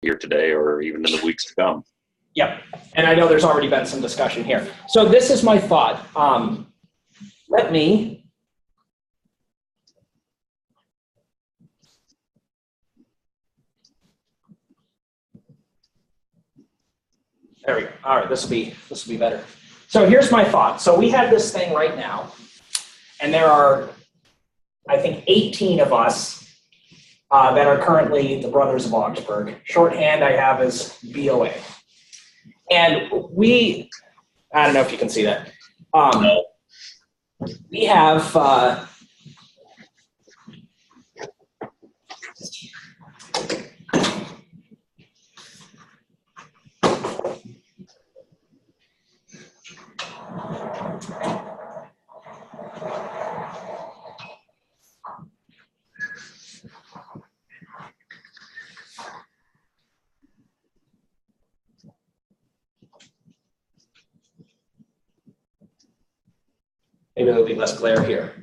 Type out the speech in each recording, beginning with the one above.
here today or even in the weeks to come. Yep, and I know there's already been some discussion here. So this is my thought. Let me there we go. All right, this will be better. So here's my thought. So we have this thing right now, and there are, I think, 18 of us that are currently the Brothers of Augsburg. Shorthand I have is BOA. And we, I don't know if you can see that. We have maybe there'll be less glare here.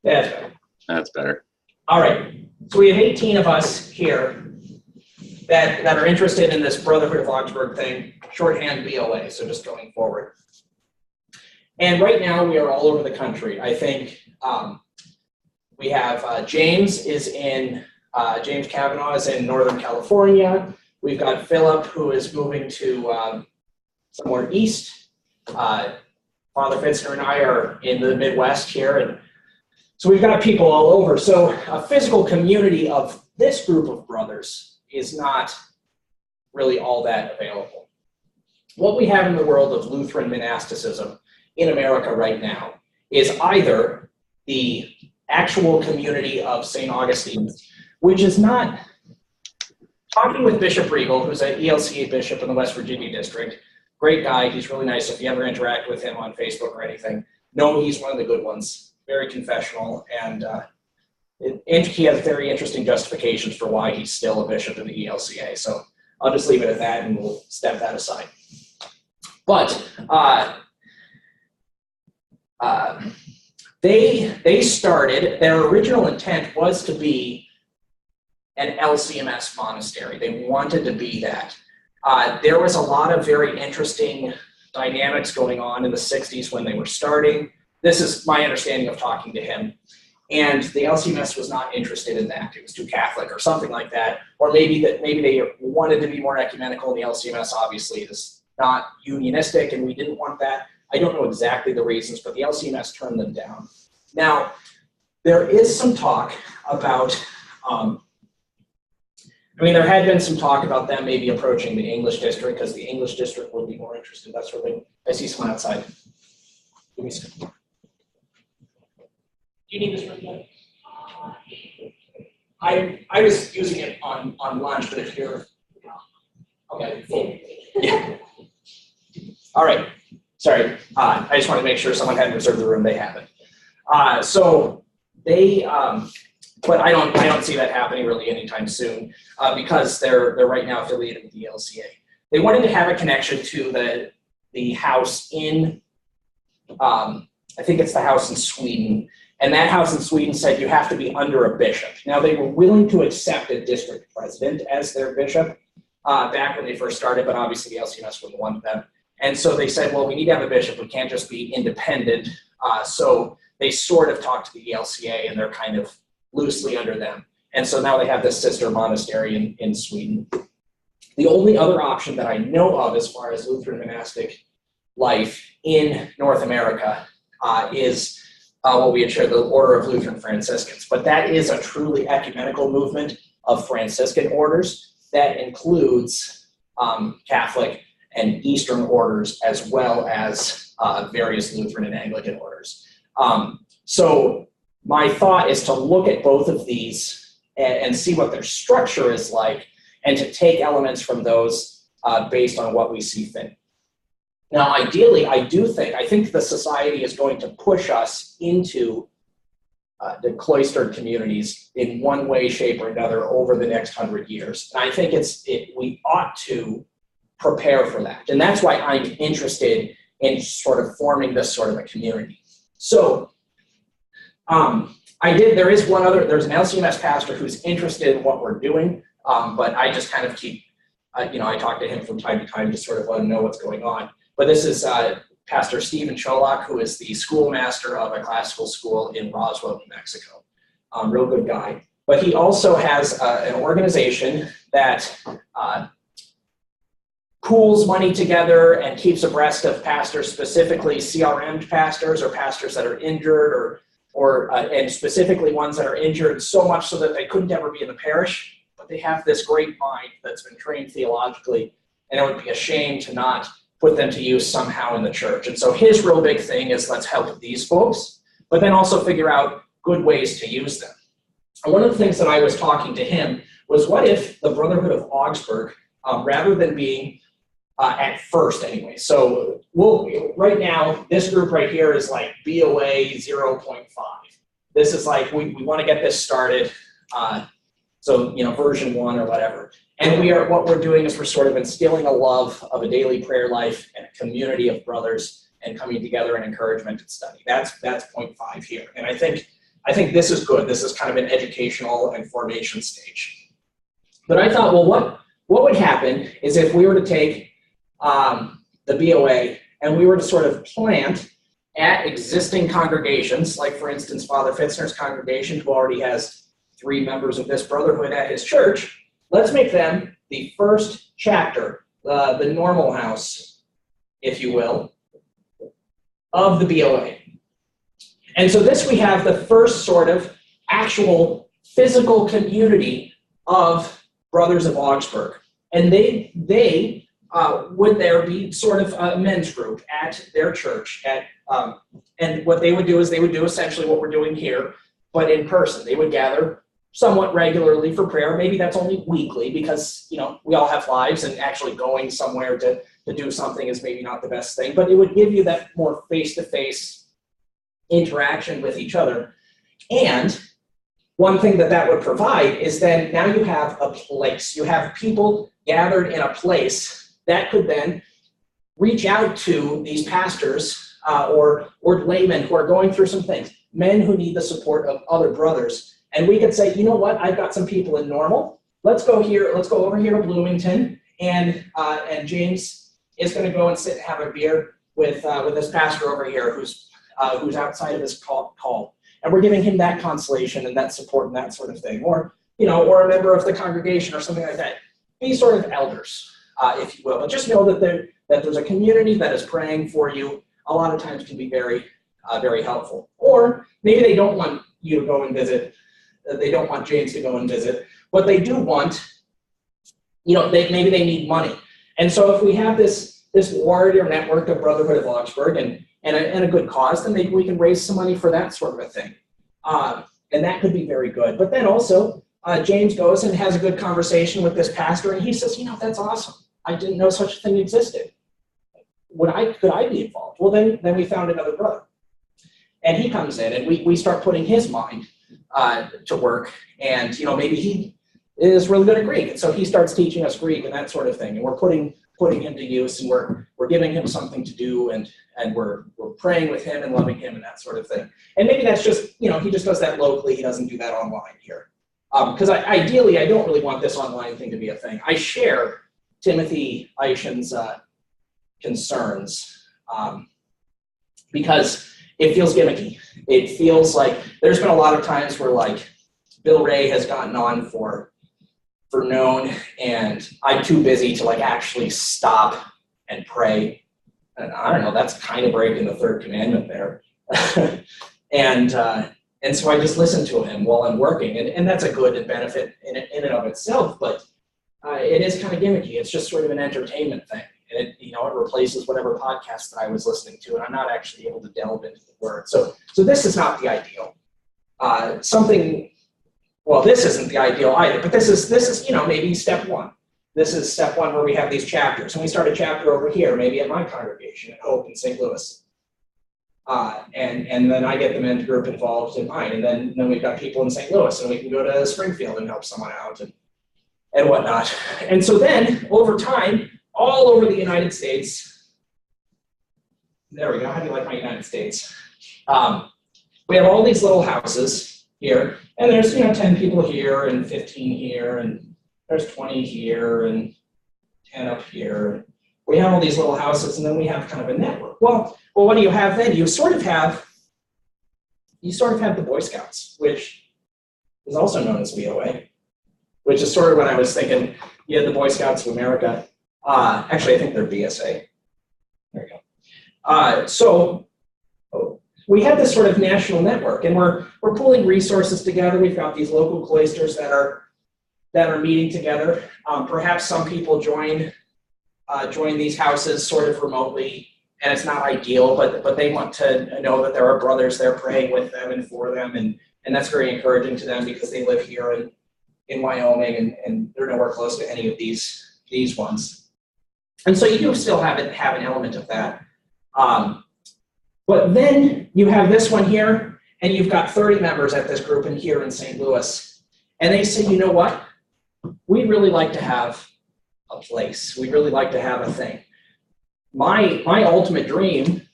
That's better. That's better. All right. So we have 18 of us here that are interested in this Brotherhood of Augsburg thing, shorthand BOA, so just going forward. And right now we are all over the country. I think we have James Kavanaugh is in Northern California. We've got Philip, who is moving to somewhere east. Father Fitzner and I are in the Midwest here, and so we've got people all over. So a physical community of this group of brothers is not really all that available. What we have in the world of Lutheran monasticism in America right now is either the actual community of St. Augustine, which is not, talking with Bishop Regal, who's an ELCA bishop in the West Virginia district. Great guy. He's really nice. If you ever interact with him on Facebook or anything, know he's one of the good ones. Very confessional, and he has very interesting justifications for why he's still a bishop in the ELCA. So I'll just leave it at that, and we'll step that aside. But they started, their original intent was to be an LCMS monastery. They wanted to be that. There was a lot of very interesting dynamics going on in the 60s when they were starting. This is my understanding of talking to him. And the LCMS was not interested in that. It was too Catholic or something like that. Or maybe they wanted to be more ecumenical, and the LCMS obviously is not unionistic, and we didn't want that. I don't know exactly the reasons, but the LCMS turned them down. Now, there is some talk about there had been some talk about them maybe approaching the English district, because the English district would be more interested. That's sort of thing. I see someone outside. Give me a second. Do you need this right now? I was using it on lunch, but if you're okay, full. Yeah. All right. Sorry. I just wanted to make sure someone hadn't reserved the room. They haven't. So they. But I don't see that happening really anytime soon, because they're right now affiliated with the LCA. They wanted to have a connection to the house in, I think it's the house in Sweden, and that house in Sweden said you have to be under a bishop. Now, they were willing to accept a district president as their bishop back when they first started, but obviously the LCMS wouldn't want them. And so they said, well, we need to have a bishop. We can't just be independent. So they sort of talked to the ELCA, and they're kind of loosely under them. And so now they have this sister monastery in Sweden. The only other option that I know of as far as Lutheran monastic life in North America is what we had shared, the Order of Lutheran Franciscans. But that is a truly ecumenical movement of Franciscan orders that includes Catholic and Eastern orders, as well as various Lutheran and Anglican orders. So my thought is to look at both of these and see what their structure is like, and to take elements from those based on what we see fit. Now, ideally, I think the society is going to push us into the cloistered communities in one way, shape, or another over the next 100 years. And I think we ought to prepare for that. And that's why I'm interested in sort of forming this sort of a community. So There is one other, there's an LCMS pastor who's interested in what we're doing, but I just kind of keep, I talk to him from time to time to sort of let him know what's going on. But this is Pastor Stephen Cholak, who is the schoolmaster of a classical school in Roswell, New Mexico. Real good guy. But he also has an organization that pools money together and keeps abreast of pastors, specifically CRM'd pastors or pastors that are injured and specifically ones that are injured so much so that they couldn't ever be in the parish, but they have this great mind that's been trained theologically, and it would be a shame to not put them to use somehow in the church. And so his real big thing is let's help these folks, but then also figure out good ways to use them. And one of the things that I was talking to him was, what if the Brotherhood of Augsburg, rather than being at first anyway, so right now, this group right here is like BOA 0.5. This is like, we want to get this started, so version 1 or whatever. And what we're doing is we're sort of instilling a love of a daily prayer life and a community of brothers and coming together in encouragement and study. That's 0.5 here. And I think this is good. This is kind of an educational and formation stage. But I thought, well, what would happen is if we were to take the BOA and we were to sort of plant at existing congregations, like for instance, Father Fitzner's congregation, who already has 3 members of this brotherhood at his church. Let's make them the first chapter, the normal house, if you will, of the BOA. And so we have the first sort of actual physical community of Brothers of Augsburg. And they would there be sort of a men's group at their church and what they would do is they would do essentially what we're doing here, but in person. They would gather somewhat regularly for prayer. Maybe that's only weekly because, we all have lives, and actually going somewhere to do something is maybe not the best thing, but it would give you that more face-to-face interaction with each other. And one thing that would provide is then now you have a place. You have people gathered in a place that could then reach out to these pastors or laymen who are going through some things, men who need the support of other brothers. And we could say, you know what, I've got some people in Normal. Let's go over here to Bloomington, and James is going to go and sit and have a beer with this pastor over here who's outside of his call. And we're giving him that consolation and that support and that sort of thing. Or a member of the congregation or something like that. These sort of elders, if you will. But just know that there's a community that is praying for you. A lot of times can be very, very helpful. Or maybe they don't want you to go and visit. They don't want James to go and visit. But they do want, maybe they need money. And so if we have this warrior network of Brotherhood of Augsburg and a good cause, then we can raise some money for that sort of a thing. And that could be very good. But then also, James goes and has a good conversation with this pastor, and he says, that's awesome. I didn't know such a thing existed. Could I be involved? Well, then we found another brother. And he comes in, and we start putting his mind to work. And, maybe he is really good at Greek. And so he starts teaching us Greek and that sort of thing. And we're putting him to use, and we're giving him something to do, and we're praying with him and loving him and that sort of thing. And maybe that's just, he just does that locally. He doesn't do that online here. Because ideally, I don't really want this online thing to be a thing. I share Timothy Eishen's concerns because it feels gimmicky. It feels like there's been a lot of times where like Bill Ray has gotten on for known, and I'm too busy to like actually stop and pray. And I don't know, that's kind of breaking the 3rd commandment there. And so I just listen to him while I'm working, and that's a good benefit in and of itself, but it is kind of gimmicky. It's just sort of an entertainment thing. And it replaces whatever podcast that I was listening to, and I'm not actually able to delve into the word. So this is not the ideal. This isn't the ideal either, but this is maybe step 1. This is step 1 where we have these chapters, and we start a chapter over here, maybe at my congregation at Hope in St. Louis. And then I get the men's group involved in mine, and then we've got people in St. Louis, and we can go to Springfield and help someone out and whatnot. And so then, over time, all over the United States, there we go, how do you like my United States? We have all these little houses here, and there's 10 people here and 15 here, and there's 20 here and 10 up here. We have all these little houses, and then we have kind of a network. Well, what do you have then? You sort of have the Boy Scouts, which is also known as VOA, which is sort of what I was thinking. You had the Boy Scouts of America. Actually, I think they're BSA. There you go. So we have this sort of national network, and we're pulling resources together. We've got these local cloisters that are meeting together. Perhaps some people join these houses sort of remotely, and it's not ideal, but they want to know that there are brothers there praying with them and for them, and that's very encouraging to them because they live here in Wyoming, and they're nowhere close to any of these ones. And so you do still have an element of that. But then you have this one here, and you've got 30 members at this group here in St. Louis. And they say, you know what? We'd really like to have a place. We'd really like to have a thing. My ultimate dream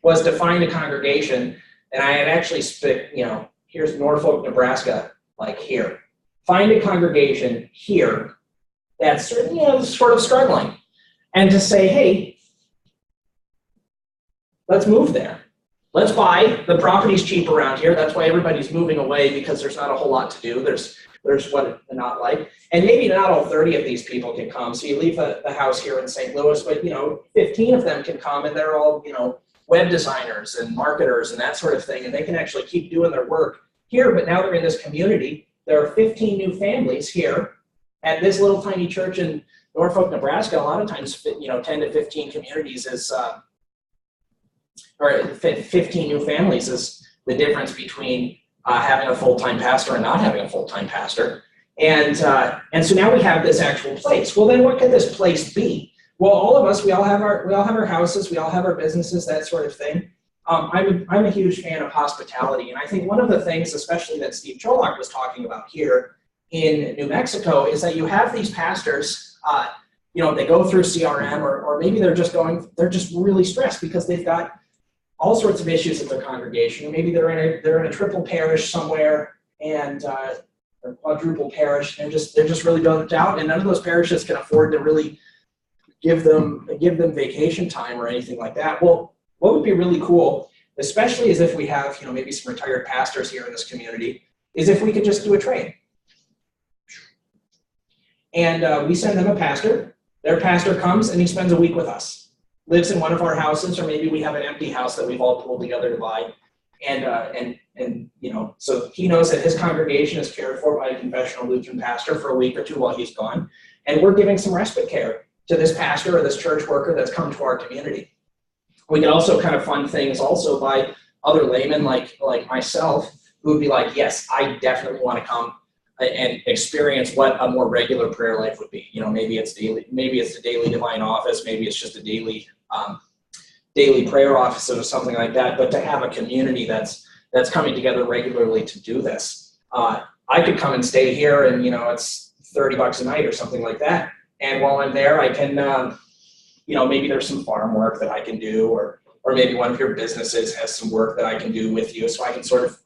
was to find a congregation, and I had actually here's Norfolk, Nebraska, like here. Find a congregation here that's sort of struggling, and to say, hey, let's move there. Let's buy. The property's cheap around here. That's why everybody's moving away, because there's not a whole lot to do. There's what they're not like. And maybe not all 30 of these people can come. So you leave the house here in St. Louis, but 15 of them can come, and they're all web designers and marketers and that sort of thing, and they can actually keep doing their work here. But now they're in this community. There are 15 new families here at this little tiny church in Norfolk, Nebraska. A lot of times, 10 to 15 communities is, or 15 new families is the difference between having a full-time pastor and not having a full-time pastor. And so now we have this actual place. Well, then what could this place be? Well, all of us, we all have our houses, we all have our businesses, that sort of thing. I'm a huge fan of hospitality, and I think one of the things, especially that Steve Cholock was talking about here in New Mexico, is that you have these pastors, they go through CRM, or maybe they're just really stressed because they've got all sorts of issues at their congregation, or maybe they're in a triple parish somewhere, and or quadruple parish, and they're just really burnt out, and none of those parishes can afford to really give them vacation time or anything like that. Well, what would be really cool, especially as if we have maybe some retired pastors here in this community, is if we could just do a trade. And we send them a pastor. Their pastor comes and he spends a week with us, lives in one of our houses, or maybe we have an empty house that we've all pulled together to buy. And so he knows that his congregation is cared for by a confessional Lutheran pastor for a week or two while he's gone. And we're giving some respite care to this pastor or this church worker that's come to our community. We can also kind of fund things also by other laymen like myself, who would be like, yes, I definitely want to come and experience what a more regular prayer life would be. Maybe it's the daily divine office, maybe it's just a daily prayer office or something like that. But to have a community that's coming together regularly to do this, I could come and stay here, and it's $30 a night or something like that. And while I'm there, I can, maybe there's some farm work that I can do, or maybe one of your businesses has some work that I can do with you, so I can sort of,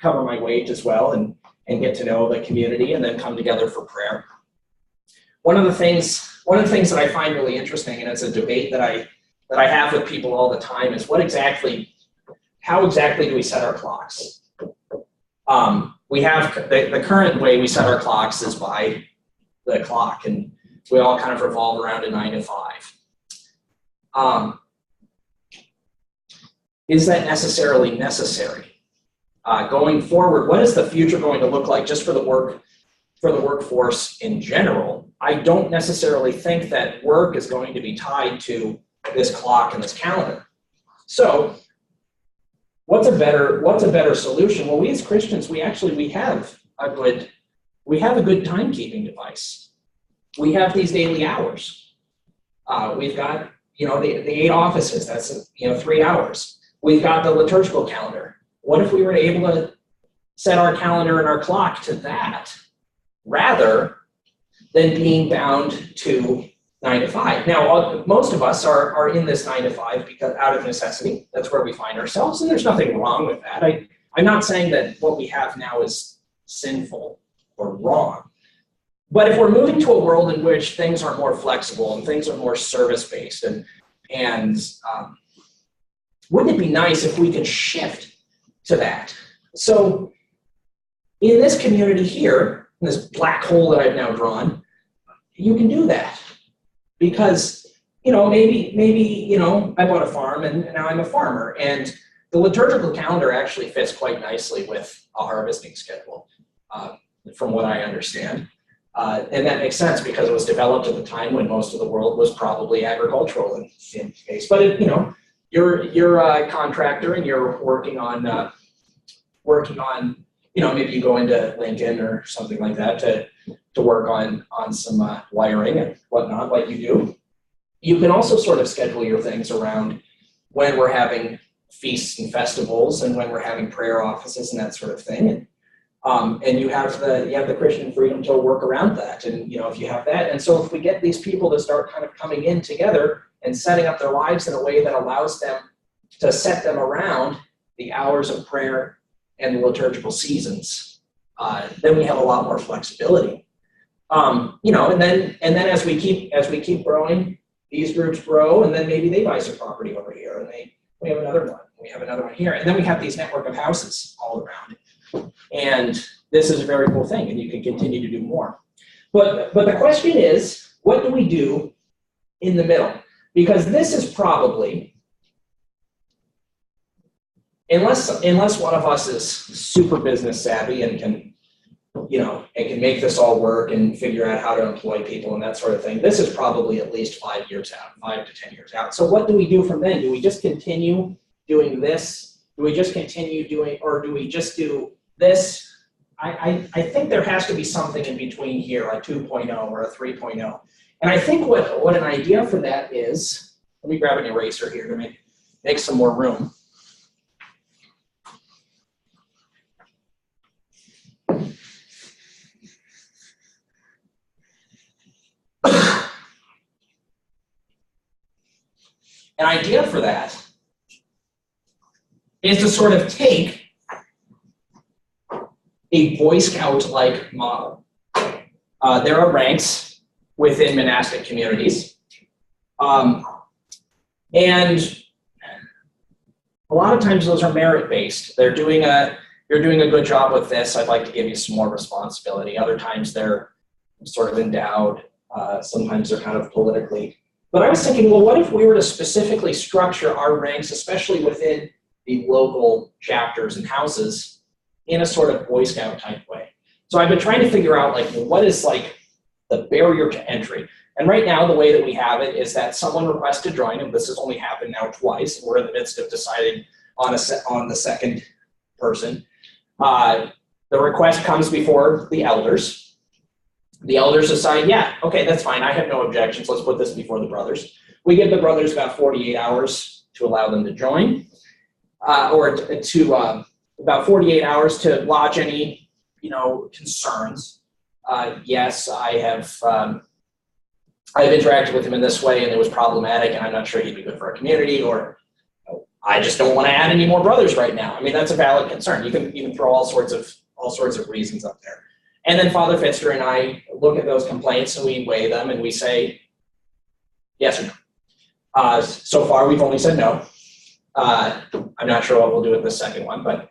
cover my wage as well, and get to know the community, and then come together for prayer. One of the things that I find really interesting, and it's a debate that I have with people all the time, is how exactly do we set our clocks? We have the current way we set our clocks is by the clock, and we all kind of revolve around a 9 to 5. Is that necessarily necessary? Going forward, what is the future going to look like just for the workforce in general? I don't necessarily think that work is going to be tied to this clock and this calendar. So what's a better solution? Well, we as Christians, we have a good timekeeping device. We have these daily hours. We've got, the 8 offices, that's, 3 hours. We've got the liturgical calendar. What if we were able to set our calendar and our clock to that, rather than being bound to 9 to 5? Now, most of us are in this 9 to 5 because out of necessity. That's where we find ourselves, and there's nothing wrong with that. I'm not saying that what we have now is sinful or wrong, but if we're moving to a world in which things are more flexible and things are more service-based, and wouldn't it be nice if we could shift to that? So in this community here, in this black hole that I've now drawn, you can do that because, maybe, I bought a farm and now I'm a farmer, and the liturgical calendar actually fits quite nicely with a harvesting schedule, from what I understand. And that makes sense because it was developed at the time when most of the world was probably agricultural in case. But you're a contractor and you're working on, maybe you go into Lincoln or something like that to work on some wiring and whatnot, like you do. You can also sort of schedule your things around when we're having feasts and festivals and when we're having prayer offices and that sort of thing. And you have the Christian freedom to work around that. And if you have that, and so if we get these people to start kind of coming in together and setting up their lives in a way that allows them to set them around the hours of prayer and the liturgical seasons, then we have a lot more flexibility. And then as we keep growing, these groups grow, and then maybe they buy some property over here, and we have another one. We have another one here, and then we have these network of houses all around. And this is a very cool thing, and you can continue to do more. But the question is, what do we do in the middle? Because this is probably, unless one of us is super business savvy and can make this all work and figure out how to employ people and that sort of thing, this is probably at least 5 years out, 5 to 10 years out. So what do we do from then? Do we just continue doing this? Do we just continue doing, or do we just do this? I think there has to be something in between here, a 2.0 or a 3.0. And I think what an idea for that is, let me grab an eraser here to make some more room. An idea for that is to sort of take a Boy Scout-like model. There are ranks within monastic communities. And a lot of times those are merit-based. You're doing a good job with this, I'd like to give you some more responsibility. Other times they're sort of endowed. Sometimes they're kind of politically. But I was thinking, well, what if we were to specifically structure our ranks, especially within the local chapters and houses, in a sort of Boy Scout type way? So I've been trying to figure out, what is the barrier to entry? And right now, the way that we have it is that someone requests to join, and this has only happened now twice. We're in the midst of deciding on the second person. The request comes before the elders. The elders decide, yeah, okay, that's fine. I have no objections. Let's put this before the brothers. We give the brothers about 48 hours to allow them to join, or to about 48 hours to lodge any, concerns. Yes, I have interacted with him in this way, and it was problematic, and I'm not sure he'd be good for our community, or I just don't want to add any more brothers right now. I mean, that's a valid concern. You can throw all sorts of reasons up there. And then Father Pfister and I look at those complaints and we weigh them and we say, yes or no. So far, we've only said no. I'm not sure what we'll do with the second one, but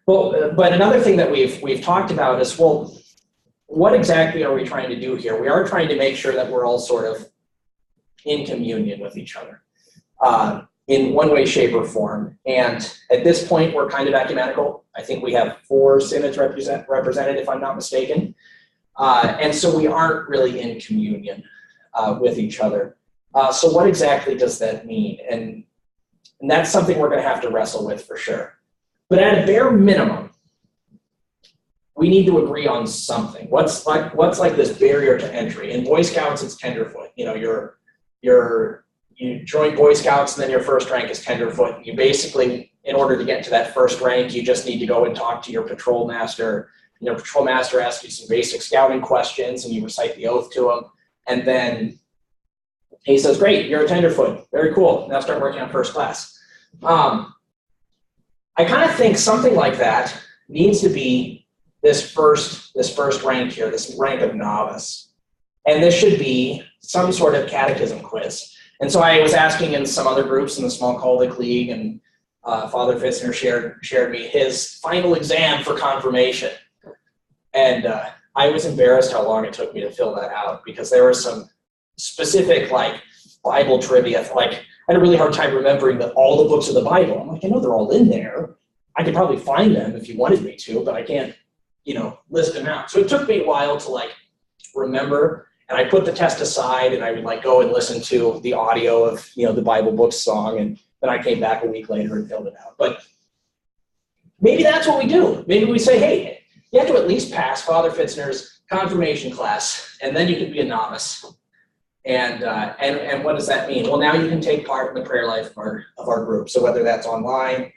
another thing that we've talked about is, well, what exactly are we trying to do here? We are trying to make sure that we're all sort of in communion with each other in one way, shape, or form. And at this point, we're kind of ecumenical. I think we have 4 synods represented, if I'm not mistaken. And so we aren't really in communion with each other. So what exactly does that mean? And that's something we're going to have to wrestle with for sure. But at a bare minimum, we need to agree on something. What's like this barrier to entry? In Boy Scouts, it's tenderfoot. You join Boy Scouts, and then your first rank is tenderfoot. You basically, in order to get to that first rank, you just need to go and talk to your patrol master. And your patrol master asks you some basic scouting questions, and you recite the oath to him. And then he says, great, you're a tenderfoot. Very cool. Now start working on first class. I kind of think something like that needs to be this first rank here, this rank of novice. And this should be some sort of catechism quiz. And so I was asking in some other groups in the Small Caldic League, and Father Fitzner shared me his final exam for confirmation. And I was embarrassed how long it took me to fill that out, because there were some specific like Bible trivia. Like I had a really hard time remembering that all the books of the Bible. I'm like, I know they're all in there. I could probably find them if you wanted me to, but I can't, list them out. So it took me a while to like remember. And I put the test aside, and I would like go and listen to the audio of, the Bible book song. And then I came back a week later and filled it out. But maybe that's what we do. Maybe we say, hey, you have to at least pass Father Fitzner's confirmation class, and then you can be a novice. And what does that mean? Well, now you can take part in the prayer life of our group. So whether that's online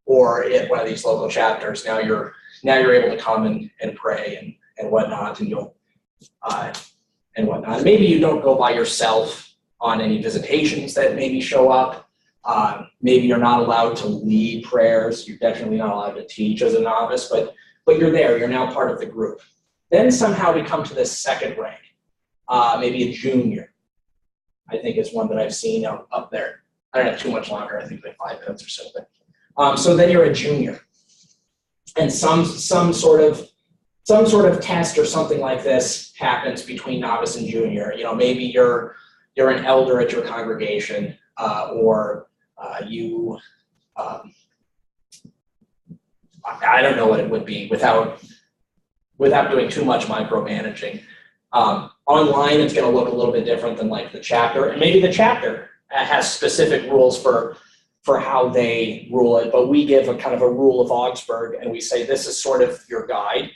or at one of these local chapters, now you're able to come and pray and whatnot, and you'll and whatnot. Maybe you don't go by yourself on any visitations that maybe show up. Maybe you're not allowed to lead prayers. You're definitely not allowed to teach as a novice, but you're there. You're now part of the group. Then somehow we come to this second rank, maybe a junior, I think is one that I've seen up there. I don't have too much longer. I think like 5 minutes or so. But, so then you're a junior, and some sort of test or something like this happens between novice and junior. Maybe you're an elder at your congregation, or you. I don't know what it would be without doing too much micromanaging. Online, it's going to look a little bit different than like the chapter, and maybe the chapter has specific rules for how they rule it, but we give a kind of a rule of Augsburg, and we say this is sort of your guide.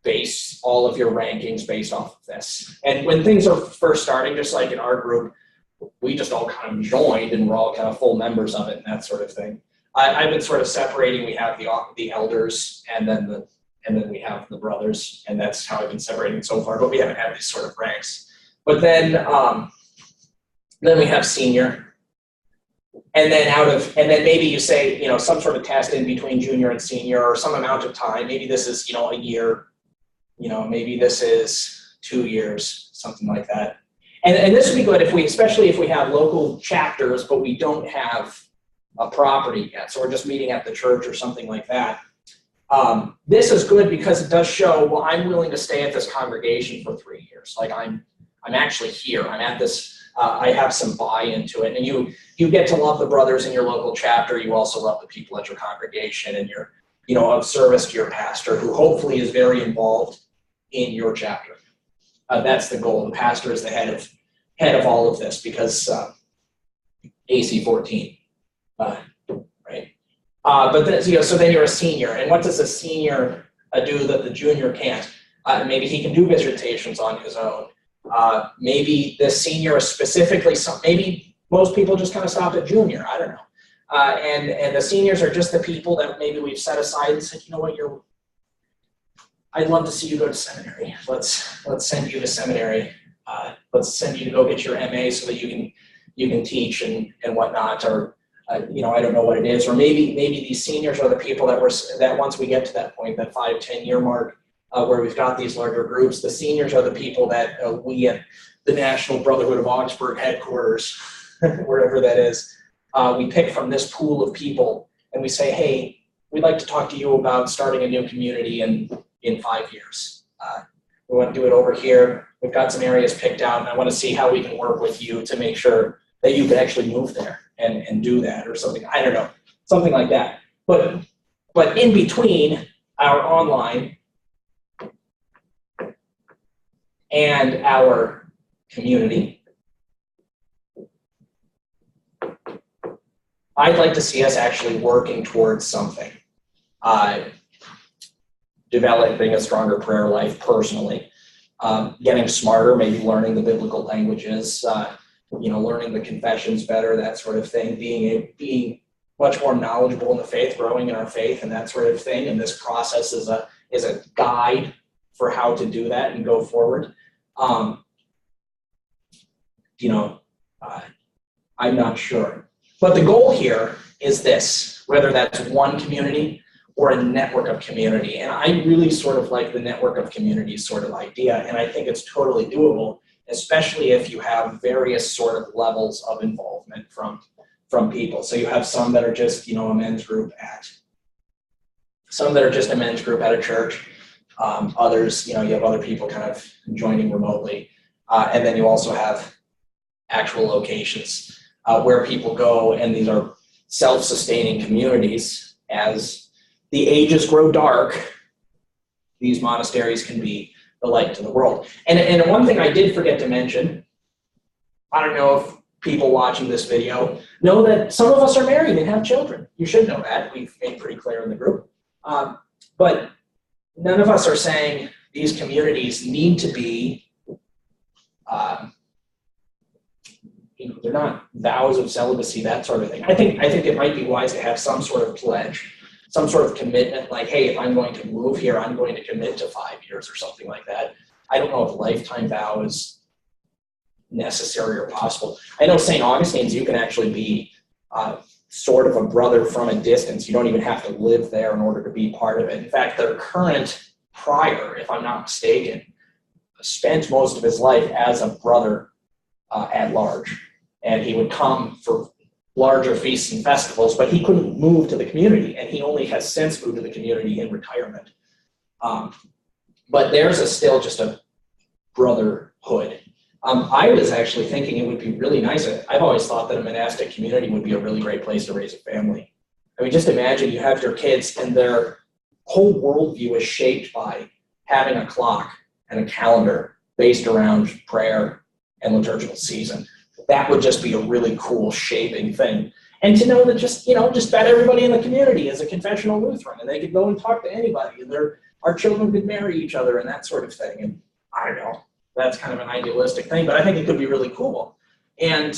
Base all of your rankings based off of this. And when things are first starting, just like in our group, we just all kind of joined, and we're all kind of full members of it and that sort of thing. I've been sort of separating. We have the elders, and then we have the brothers, and that's how I've been separating so far. But we haven't had these sort of ranks. But then we have senior, and then maybe you say some sort of test in between junior and senior, or some amount of time. Maybe this is a year. Maybe this is 2 years, something like that. And this would be good especially if we have local chapters, but we don't have a property yet. So we're just meeting at the church or something like that. This is good because it does show, well, I'm willing to stay at this congregation for 3 years. Like I'm actually here. I'm at this, I have some buy-in to it. And you get to love the brothers in your local chapter. You also love the people at your congregation, and you're, of service to your pastor, who hopefully is very involved in your chapter. That's the goal. The pastor is the head of all of this, because AC 14, right? But then, so then you're a senior, and what does a senior do that the junior can't? Maybe he can do visitations on his own. Maybe the senior is specifically maybe most people just kind of stop at junior. I don't know. And the seniors are just the people that maybe we've set aside and said, I'd love to see you go to seminary. Let's send you to seminary. Let's send you to go get your MA so that you can teach and whatnot. Or I don't know what it is. Or maybe these seniors are the people that once we get to that point, that 5-10 year mark, where we've got these larger groups, the seniors are the people that we at the National Brotherhood of Augsburg headquarters, wherever that is, we pick from this pool of people, and we say, hey, we'd like to talk to you about starting a new community in 5 years. We want to do it over here. We've got some areas picked out, and I want to see how we can work with you to make sure that you can actually move there and do that, or something. I don't know, something like that. But in between our online and our community, I'd like to see us actually working towards something. Developing a stronger prayer life personally, getting smarter, maybe learning the biblical languages, learning the confessions better, that sort of thing, being much more knowledgeable in the faith, growing in our faith, and that sort of thing. And this process is a guide for how to do that and go forward. I'm not sure. But the goal here is this, whether that's one community or a network of community. And I really sort of like the network of communities sort of idea, and I think it's totally doable, especially if you have various sort of levels of involvement from people. So you have some that are just, a men's group some that are just a men's group at a church. Others, you have other people kind of joining remotely. And then you also have actual locations where people go, and these are self-sustaining communities. As the ages grow dark, these monasteries can be the light to the world. And one thing I did forget to mention, I don't know if people watching this video know that some of us are married and have children. You should know that. We've made pretty clear in the group. But none of us are saying these communities need to be, they're not vows of celibacy, that sort of thing. I think it might be wise to have some sort of pledge, some sort of commitment, like, hey, if I'm going to move here, I'm going to commit to 5 years or something like that. I don't know if a lifetime vow is necessary or possible. I know St. Augustine's, you can actually be sort of a brother from a distance. You don't even have to live there in order to be part of it. In fact, their current prior, if I'm not mistaken, spent most of his life as a brother at large. And he would come for larger feasts and festivals, but he couldn't move to the community, and he only has since moved to the community in retirement. But theirs is still just a brotherhood. I was actually thinking it would be really nice. I've always thought that a monastic community would be a really great place to raise a family. I mean, just imagine you have your kids and their whole worldview is shaped by having a clock and a calendar based around prayer and liturgical season. That would just be a really cool shaping thing. And to know that just about everybody in the community is a confessional Lutheran, and they could go and talk to anybody, and our children could marry each other and that sort of thing. And I don't know, that's kind of an idealistic thing, but I think it could be really cool. And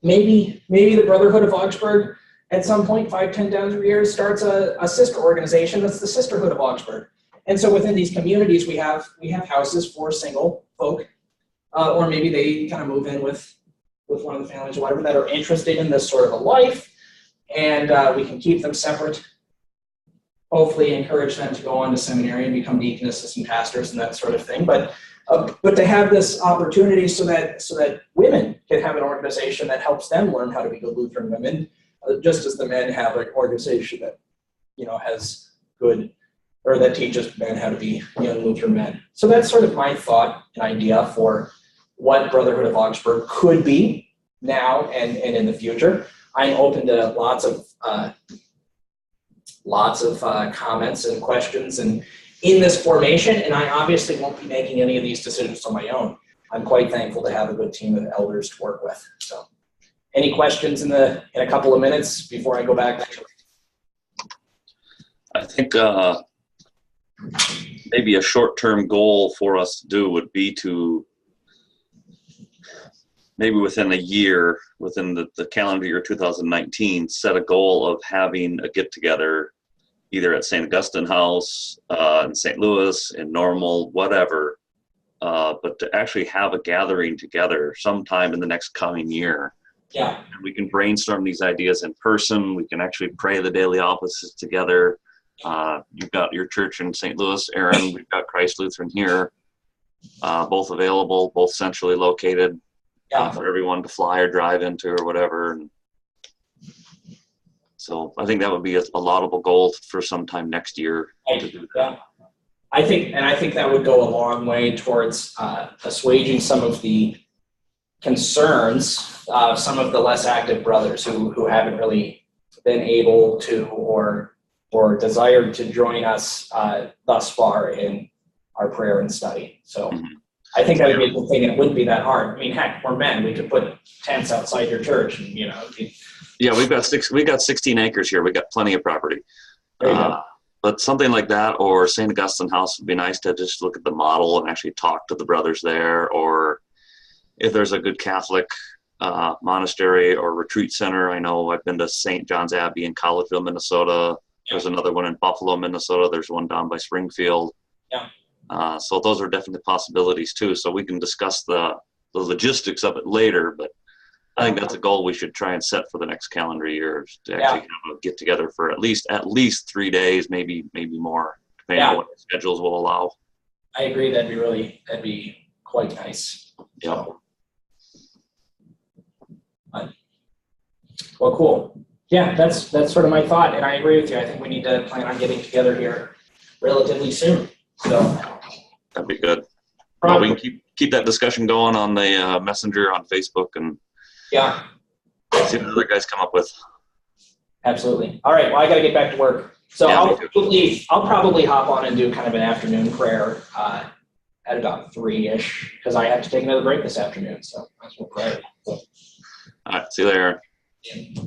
maybe the Brotherhood of Augsburg at some point, 5, 10 down the years, starts a sister organization that's the Sisterhood of Augsburg. And so within these communities, we have houses for single folk, or maybe they kind of move in with one of the families or whatever that are interested in this sort of a life, and we can keep them separate. Hopefully encourage them to go on to seminary and become deaconesses and pastors and that sort of thing. But to have this opportunity so that women can have an organization that helps them learn how to be good Lutheran women, just as the men have an organization that has good, or that teaches men how to be young Lutheran men. So that's sort of my thought and idea for what Brotherhood of Augsburg could be now and in the future. I'm open to lots of comments and questions and in this formation, and I obviously won't be making any of these decisions on my own. I'm quite thankful to have a good team of elders to work with. So any questions in a couple of minutes before I go back? I think maybe a short-term goal for us to do would be to maybe within a year, within the calendar year 2019, set a goal of having a get-together either at St. Augustine House, in St. Louis, in Normal, whatever, but to actually have a gathering together sometime in the next coming year. Yeah. And we can brainstorm these ideas in person. We can actually pray the daily offices together. You've got your church in St. Louis, Aaron. We've got Christ Lutheran here, both available, both centrally located. For everyone to fly or drive into or whatever. And so I think that would be a laudable goal for sometime next year. I think that would go a long way towards assuaging some of the concerns of some of the less active brothers who haven't really been able to or desired to join us thus far in our prayer and study. So. Mm-hmm. I think that would be a good thing, and it wouldn't be that hard. I mean, heck, we're men. We could put tents outside your church, and Yeah, we've got 16 acres here. We got plenty of property. But something like that, or St. Augustine House would be nice to just look at the model and actually talk to the brothers there. Or if there's a good Catholic monastery or retreat center, I know I've been to St. John's Abbey in Collegeville, Minnesota. There's another one in Buffalo, Minnesota. There's one down by Springfield. Yeah. So those are definitely possibilities too. So we can discuss the logistics of it later, but I think that's a goal we should try and set for the next calendar year, is to actually have a get together for at least 3 days, maybe more, depending on what the schedules will allow. I agree. That'd be quite nice. Yep. Well, cool. Yeah, that's sort of my thought, and I agree with you. I think we need to plan on getting together here relatively soon. So that'd be good. Well, we can keep that discussion going on the messenger on Facebook and see what the other guys come up with. Absolutely. All right. Well, I got to get back to work. So I'll probably hop on and do kind of an afternoon prayer at about 3-ish, because I have to take another break this afternoon. So might as well pray. All right. See you later. Yeah.